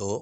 2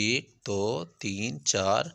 1 2 3 4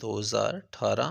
2018،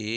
A